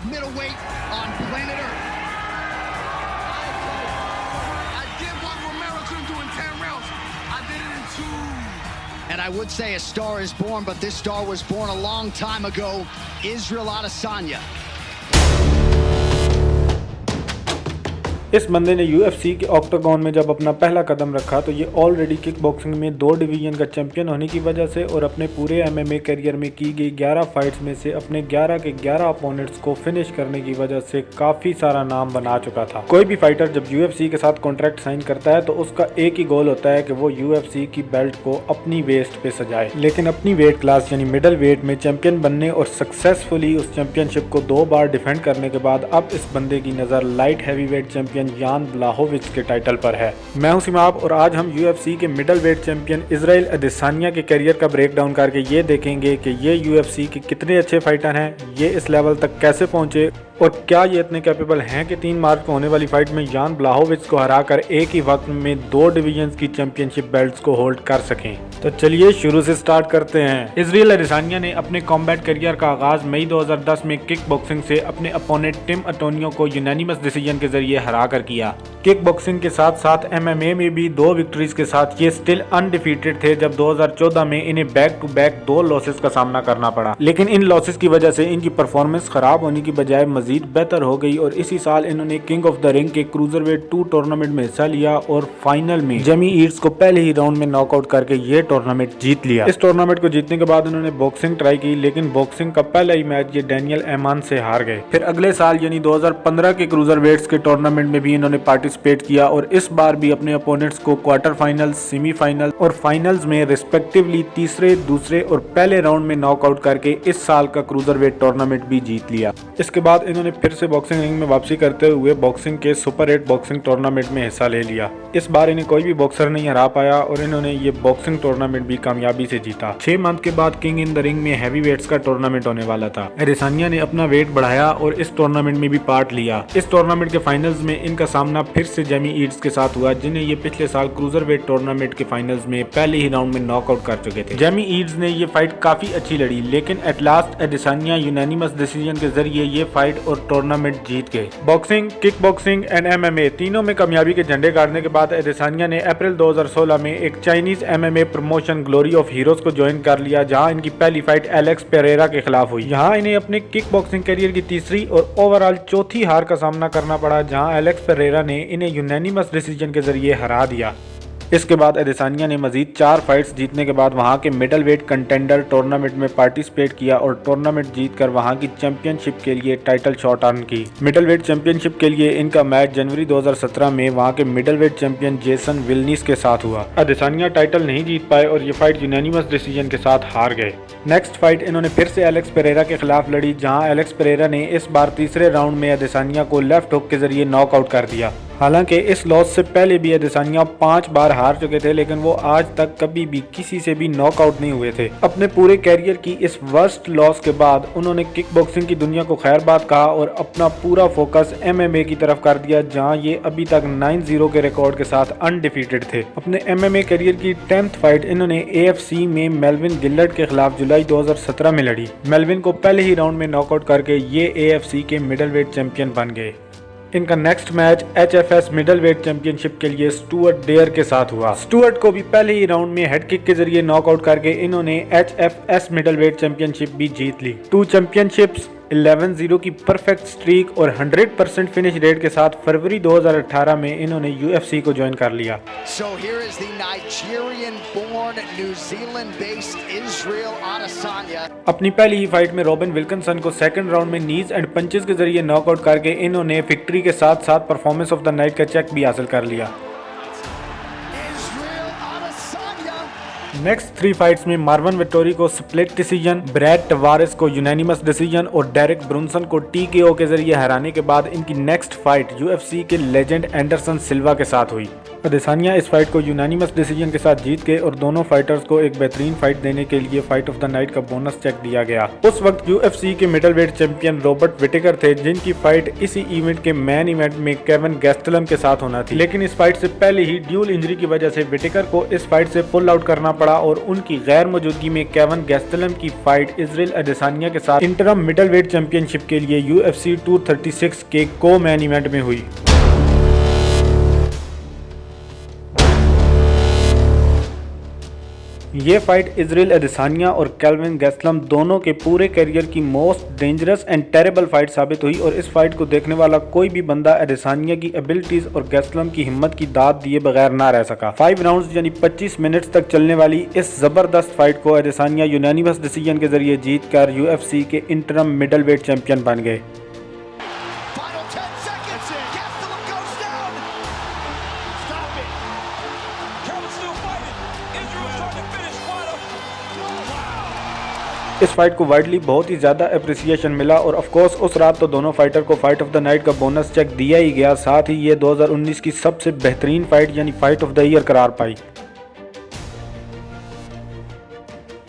middleweight on planet Earth. I did what Romero couldn't do in 10 rounds. I did it in 2. And I would say a star is born, but this star was born a long time ago. Israel Adesanya. इस बंदे ने UFC के octagon में जब अपना पहला कदम रखा तो ये ऑलरेडी किक बॉक्सिंग में 2 डिवीजन का चैंपियन होने की वजह से और अपने पूरे MMA करियर में की गई 11 फाइट्स में से अपने 11 के 11 अपोनेंट्स को फिनिश करने की वजह से काफी सारा नाम बना चुका था। कोई भी फाइटर जब UFC के साथ कॉन्ट्रैक्ट साइन करता है तो उसका एक ही गोल होता है कि वो UFC की बेल्ट को अपनी वेस्ट पे सजाए, लेकिन अपनी वेट क्लास यानी मिडल वेट में चैंपियन बनने और सक्सेसफुली उस चैंपियनशिप को 2 बार डिफेंड करने के बाद अब इस बंदे की नजर लाइट हैवीवेट चैंपियन यान ब्लाहोविच के टाइटल पर है। मैं हूं सिमाब और आज हम UFC के मिडल वेट चैंपियन इजराइल अदेसानिया के करियर का ब्रेकडाउन करके ये देखेंगे कि ये UFC के कितने अच्छे फाइटर हैं, ये इस लेवल तक कैसे पहुंचे और क्या ये इतने कैपेबल हैं कि 3 मार्च को होने वाली फाइट में यान ब्लाहोविच को हराकर एक ही वक्त में 2 डिवीजन्स की चैंपियनशिप बेल्ट्स को होल्ड कर सकें। तो चलिए शुरू से स्टार्ट करते हैं। इजराइल अदेसानिया ने अपने कॉम्बैट करियर का आगाज मई 2010 में किक बॉक्सिंग से अपने अपोनेंट टिम अटोनियो को यूनानिमस डिसीजन के जरिए हरा कर किया। किक बॉक्सिंग के साथ साथ MMA में भी 2 विक्ट्रीज के साथ ये स्टिल अनडिफीटेड थे जब 2014 में इन्हें बैक टू बैक 2 लॉसेस का सामना करना पड़ा, लेकिन इन लॉसेस की वजह से इनकी परफॉर्मेंस खराब होने की बजाय मजीद बेहतर हो गई और इसी साल इन्होंने किंग ऑफ द रिंग के क्रूजरवेट 2 टूर्नामेंट में हिस्सा लिया और फाइनल में जेमी ईट्स को पहले ही राउंड में नॉकआउट करके ये टूर्नामेंट जीत लिया। इस टूर्नामेंट को जीतने के बाद इन्होंने बॉक्सिंग ट्राई की, लेकिन बॉक्सिंग का पहला ही मैच ये डैनियल एमान से हार गए। फिर अगले साल यानी 2015 के क्रूजरवेट्स के टूर्नामेंट में भी इन्होंने पार्टिसिपेट किया और इस बार भी अपने अपोनेंट्स को क्वार्टर फाइनल, सेमीफाइनल और फाइनल्स में रिस्पेक्टिवली तीसरे, दूसरे और पहले राउंड में नॉकआउट करके इस साल का क्रूजरवेट टूर्नामेंट भी जीत लिया। इसके बाद इन्होंने फिर से बॉक्सिंग रिंग में वापसी करते हुए बॉक्सिंग के सुपर 8 बॉक्सिंग टूर्नामेंट में हिस्सा ले लिया। इस बार इन्हें कोई भी बॉक्सर नहीं हरा पाया और इन्होंने ये बॉक्सिंग टूर्नामेंट भी कामयाबी से जीता। 6 मंथ के बाद किंग इन द रिंग में हैवी वेट्स का टूर्नामेंट होने वाला था। अदेसानिया ने अपना वेट बढ़ाया और इस टूर्नामेंट में भी पार्ट लिया। इस टूर्नामेंट के फाइनल्स में इनका सामना फिर से जेमी ईट्स के साथ हुआ, जिन्हें ये पिछले साल क्रूजर वेट टूर्नामेंट के फाइनल्स में पहले ही राउंड में नॉकआउट कर चुके थे। जेमी ईट्स ने ये फाइट काफी अच्छी लड़ी, लेकिन एट लास्ट अदेसानिया यूनानिमस डिसीजन के जरिए ये फाइट और टूर्नामेंट जीत गए। Boxing, kick boxing and MMA तीनों में कामयाबी के झंडे गाड़ने के बाद अदेसानिया ने अप्रैल 2016 में एक Chinese MMA promotion glory of heroes को ज्वाइन कर लिया, जहां इनकी पहली फाइट एलेक्स पेरेरा के खिलाफ हुई। यहां इन्हें अपने किक बॉक्सिंग करियर की तीसरी और ओवरऑल चौथी हार का सामना करना पड़ा, जहां एलेक्स पेरेरा ने इन्हें यूनानिमस डिसीजन के जरिए हरा दिया। इसके बाद अदेसानिया ने मजीद 4 फाइट्स जीतने के बाद वहां के मिडल वेट कंटेंडर टूर्नामेंट में पार्टिसिपेट किया और टूर्नामेंट जीतकर वहां की चैंपियनशिप के लिए टाइटल शॉट अर्न की। मिडल वेट चैंपियनशिप के लिए इनका मैच जनवरी 2017 में वहां के मिडल वेट चैंपियन जेसन विल्निस के साथ हुआ। अदेसानिया टाइटल नहीं जीत पाए और ये फाइट यूनानिमस डिसीजन के साथ हार गए। नेक्स्ट फाइट इन्होंने फिर से एलेक्स पेरेरा के खिलाफ लड़ी, जहां एलेक्स पेरेरा ने इस बार तीसरे राउंड में अदेसानिया को लेफ्ट हुक के जरिए नॉकआउट कर दिया। हालांकि इस लॉस से पहले भी अदेसानिया 5 बार हार चुके थे, लेकिन वो आज तक कभी भी किसी से भी नॉकआउट नहीं हुए थे। अपने पूरे कैरियर की इस वर्स्ट लॉस के बाद उन्होंने किक बॉक्सिंग की दुनिया को खैरबाद कहा और अपना पूरा फोकस MMA की तरफ कर दिया, जहां ये अभी तक 9-0 के रिकॉर्ड के साथ अनडिफीटेड थे। अपने MMA करियर की 10th फाइट इन्होंने AFC में मेल्विन गिलर्ड के खिलाफ जुलाई 2017 में लड़ी। मेल्विन को पहले ही राउंड में नॉकआउट करके ये AFC के मिडल वेट चैंपियन बन गए। इनका next match HFS middle wait championship के लिए स्टुअर्ट डेयर के साथ हुआ। स्टुअर्ट को भी पहले ही राउंड में हेड किक के जरिए नॉकआउट करके इन्होंने HFS मिडल वेट चैंपियनशिप भी जीत ली। 2 चैंपियनशिप्स, 11-0 की परफेक्ट स्ट्रीक और 100% फिनिश रेट के साथ फरवरी 2018 में इन्होंने UFC को ज्वाइन कर लिया। So here is the Nigerian-born, New Zealand-based Israel Adesanya. अपनी पहली ही फाइट में रॉबिन विल्किंसन को सेकंड राउंड में नीज एंड पंचेस के जरिए नॉकआउट करके इन्होंने विक्ट्री के साथ साथ परफॉर्मेंस ऑफ द नाइट का चेक भी हासिल कर लिया। नेक्स्ट 3 फाइट्स में मार्वन विक्टोरी को स्प्लिट डिसीजन, ब्रैड टवारेस को यूनानिमस डिसीजन और डेरिक ब्रुनसन को TKO के जरिए हराने के बाद इनकी नेक्स्ट फाइट UFC के लेजेंड एंडरसन सिल्वा के साथ हुई। अदेसानिया इस फाइट को यूनानिमस डिसीजन के साथ जीत गए और दोनों फाइटर्स को एक बेहतरीन फाइट देने के लिए फाइट ऑफ द नाइट का बोनस चेक दिया गया। उस वक्त UFC के मिडलवेट चैंपियन रॉबर्ट विटेकर थे, जिनकी फाइट इसी इवेंट के मेन इवेंट में केविन गैस्टेलम के साथ होना थी। लेकिन इस फाइट से पहले ही ड्यूल इंजरी की वजह से विटेकर को इस फाइट से पुल आउट करना पड़ा और उनकी गैर मौजूदगी में केविन गैस्टेलम की फाइट इजराइल अदेसानिया के साथ इंटरम मिडलवेट चैंपियनशिप के लिए UFC 236 के को मेन इवेंट में हुई। ये फाइट इजराइल अदेसानिया और केविन गैस्टेलम दोनों के पूरे करियर की most dangerous and terrible fight साबित हुई और इस फाइट को देखने वाला कोई भी बंदा अदेसानिया की एबिलिटीज और गैस्टेलम की हिम्मत की दाद दिए बगैर ना रह सका। 5 राउंड्स यानी 25 मिनट्स तक चलने वाली इस जबरदस्त फाइट को अदेसानिया यूनानिमस डिसीजन के जरिए जीतकर UFC के इंटरम मिडलवेट चैंपियन बन गए। इस फाइट को वाइडली बहुत ही ज्यादा अप्रिसिएशन मिला और ऑफ कोर्स उस रात तो दोनों फाइटर को फाइट ऑफ द नाइट का बोनस चेक दिया ही गया, साथ ही ये 2019 की सबसे बेहतरीन फाइट यानी फाइट ऑफ द ईयर करार पाई।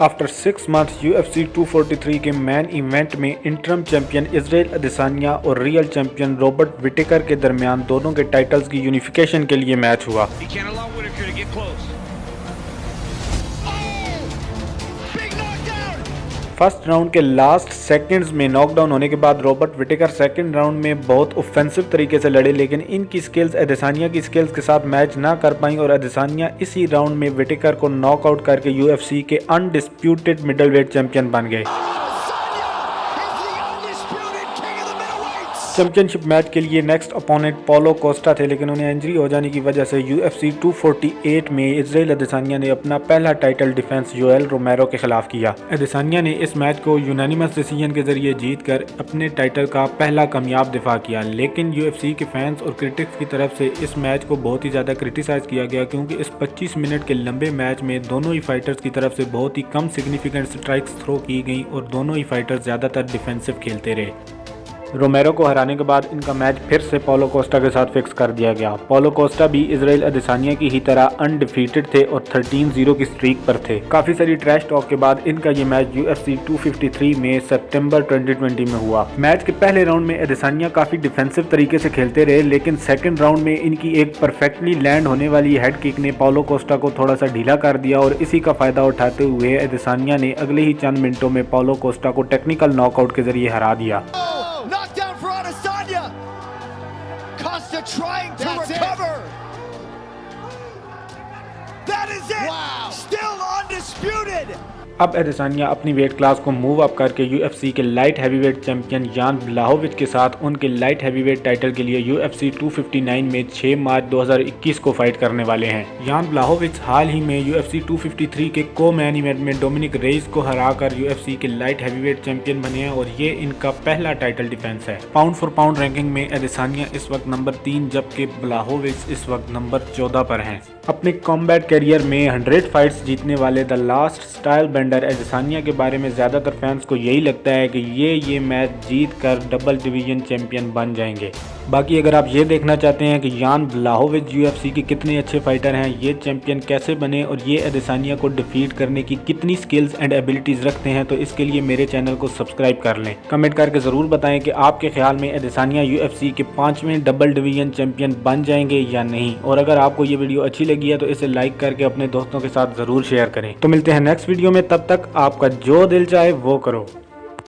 आफ्टर 6 months UFC 243 के मैन इवेंट में इंटरम चैंपियन इजराइल अदेसानिया और रियल चैंपियन रॉबर्ट विटेकर के दरमियान दोनों के टाइटल्स की यूनिफिकेशन के लिए मैच हुआ। फर्स्ट राउंड के लास्ट सेकंड्स में नॉकडाउन होने के बाद रॉबर्ट विटेकर सेकंड राउंड में बहुत ऑफेंसिव तरीके से लड़े, लेकिन इनकी स्किल्स अदेसानिया की स्किल्स के साथ मैच ना कर पाई और अदेसानिया इसी राउंड में विटेकर को नॉकआउट करके UFC के अनडिस्प्यूटेड मिडलवेट चैंपियन बन गए। चैंपियनशिप मैच के लिए नेक्स्ट अपोनेंट पोलो कोस्टा थे, लेकिन उन्हें इंजरी हो जाने की वजह से UFC 248 में इजराइल अदेसानिया ने अपना पहला टाइटल डिफेंस योएल रोमेरो के खिलाफ किया। अदेसानिया ने इस मैच को यूनानिमस डिसीजन के जरिए जीतकर अपने टाइटल का पहला कामयाब दिफा किया, लेकिन UFC के फैंस और क्रिटिक्स की तरफ से इस मैच को बहुत ही ज़्यादा क्रिटिसाइज किया गया, क्योंकि इस 25 मिनट के लंबे मैच में दोनों ही फाइटर्स की तरफ से बहुत ही कम सिग्निफिकेंट स्ट्राइक्स थ्रो की गई और दोनों ही फाइटर्स ज़्यादातर डिफेंसिव खेलते रहे। रोमेरो को हराने के बाद इनका मैच फिर से पोलो कोस्टा के साथ फिक्स कर दिया गया। पोलो कोस्टा भी इजराइल अदेसानिया की ही तरह अनडिफीटेड थे और 13-0 की स्ट्रीक पर थे। काफी सारी ट्रैश टॉक के बाद इनका ये मैच UFC 253 में सितंबर 2020 में हुआ। मैच के पहले राउंड में अदेसानिया काफी डिफेंसिव तरीके से खेलते रहे, लेकिन सेकंड राउंड में इनकी एक परफेक्टली लैंड होने वाली हेड किक ने पोलो कोस्टा को थोड़ा सा ढीला कर दिया और इसी का फायदा उठाते हुए अदेसानिया ने अगले ही चंद मिनटों में पोलो कोस्टा को टेक्निकल नॉकआउट के जरिए हरा दिया। Costa trying to recover. That is it. Wow. Still undisputed. अब अदेसानिया अपनी वेट क्लास को मूव अप करके UFC के लाइट हैवीवेट चैंपियन यान ब्लाहोविच के साथ उनके लाइट हैवीवेट टाइटल के लिए UFC 259 में 6 मार्च 2021 को फाइट करने वाले हैं। यान ब्लाहोविच हाल ही में UFC 253 के को मैन इवेंट में डोमिनिक रेइस को हराकर UFC के लाइट हैवीवेट चैंपियन बने हैं और ये इनका पहला टाइटल डिफेंस है। पाउंड फॉर पाउंड रैंकिंग में अदेसानिया इस वक्त नंबर 3 जबकि ब्लाहोविच इस वक्त नंबर 14 पर हैं। अपने कॉम्बैट करियर में 100 फाइट्स जीतने वाले द लास्ट स्टाइल बेंडर अदेसानिया के बारे में ज़्यादातर फैंस को यही लगता है कि ये मैच जीत कर डबल डिवीजन चैंपियन बन जाएंगे। बाकी अगर आप ये देखना चाहते हैं कि यान ब्लाहोविच UFC के कितने अच्छे फाइटर हैं, ये चैंपियन कैसे बने और ये अदेसानिया को डिफीट करने की कितनी स्किल्स एंड एबिलिटीज़ रखते हैं, तो इसके लिए मेरे चैनल को सब्सक्राइब कर लें। कमेंट करके ज़रूर बताएं कि आपके ख्याल में अदेसानिया UFC के 5वें डबल डिवीजन चैंपियन बन जाएंगे या नहीं। और अगर आपको ये वीडियो अच्छी लगी है तो इसे लाइक करके अपने दोस्तों के साथ ज़रूर शेयर करें। तो मिलते हैं नेक्स्ट वीडियो में, तब तक आपका जो दिल चाहे वो करो।